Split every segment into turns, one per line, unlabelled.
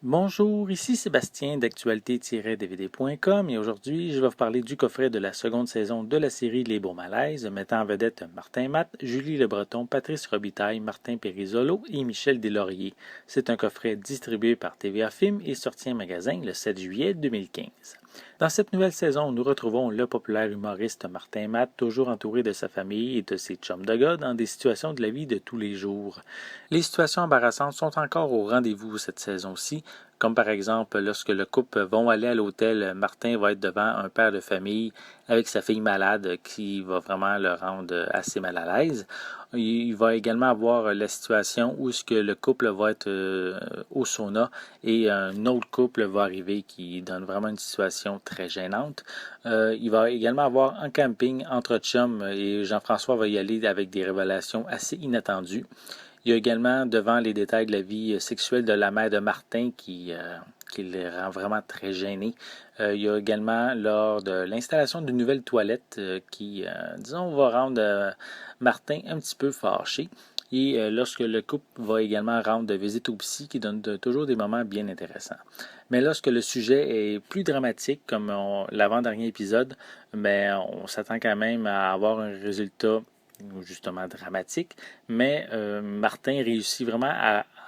Bonjour, ici Sébastien d'actualité-dvd.com et aujourd'hui je vais vous parler du coffret de la seconde saison de la série Les Beaux Malaises mettant en vedette Martin Matt, Julie Le Breton, Patrice Robitaille, Martin Périsolo et Michel Deslauriers. C'est un coffret distribué par TVA Film et sorti en magasin le 7 juillet 2015. Dans cette nouvelle saison, nous retrouvons le populaire humoriste Martin Matt, toujours entouré de sa famille et de ses chums de gars dans des situations de la vie de tous les jours. Les situations embarrassantes sont encore au rendez-vous cette saison-ci, comme par exemple lorsque le couple vont aller à l'hôtel, Martin va être devant un père de famille avec sa fille malade qui va vraiment le rendre assez mal à l'aise. Il va également avoir la situation où ce que le couple va être au sauna et un autre couple va arriver qui donne vraiment une situation très gênante. Il va également avoir un camping entre chums et Jean-François va y aller avec des révélations assez inattendues. Il y a également devant les détails de la vie sexuelle de la mère de Martin qui les rend vraiment très gênés. Il y a également lors de l'installation d'une nouvelle toilette qui, disons, va rendre Martin un petit peu fâché. Et lorsque le couple va également rendre visite au psy qui donne toujours des moments bien intéressants. Mais lorsque le sujet est plus dramatique, comme l'avant-dernier épisode, ben, on s'attend quand même à avoir un résultat justement dramatique, mais Martin réussit vraiment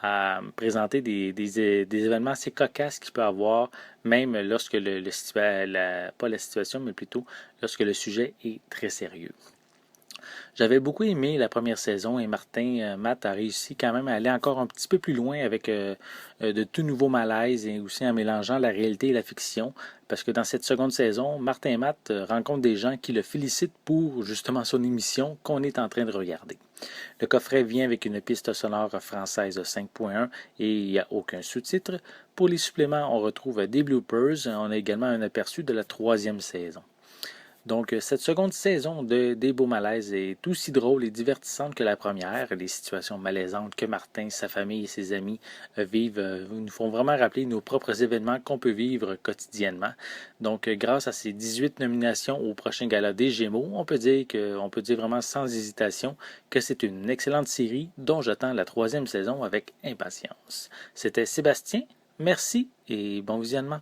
à présenter des événements assez cocasses qu'il peut avoir, même lorsque pas la situation, mais plutôt lorsque le sujet est très sérieux. J'avais beaucoup aimé la première saison et Matt a réussi quand même à aller encore un petit peu plus loin avec de tout nouveaux malaises et aussi en mélangeant la réalité et la fiction. Parce que dans cette seconde saison, Martin Matt rencontre des gens qui le félicitent pour justement son émission qu'on est en train de regarder. Le coffret vient avec une piste sonore française 5.1 et il n'y a aucun sous-titre. Pour les suppléments, on retrouve des bloopers. On a également un aperçu de la troisième saison. Donc, cette seconde saison des Beaux Malaises est aussi drôle et divertissante que la première. Les situations malaisantes que Martin, sa famille et ses amis vivent nous font vraiment rappeler nos propres événements qu'on peut vivre quotidiennement. Donc, grâce à ces 18 nominations au prochain gala des Gémeaux, on peut dire vraiment sans hésitation que c'est une excellente série dont j'attends la troisième saison avec impatience. C'était Sébastien, merci et bon visionnement.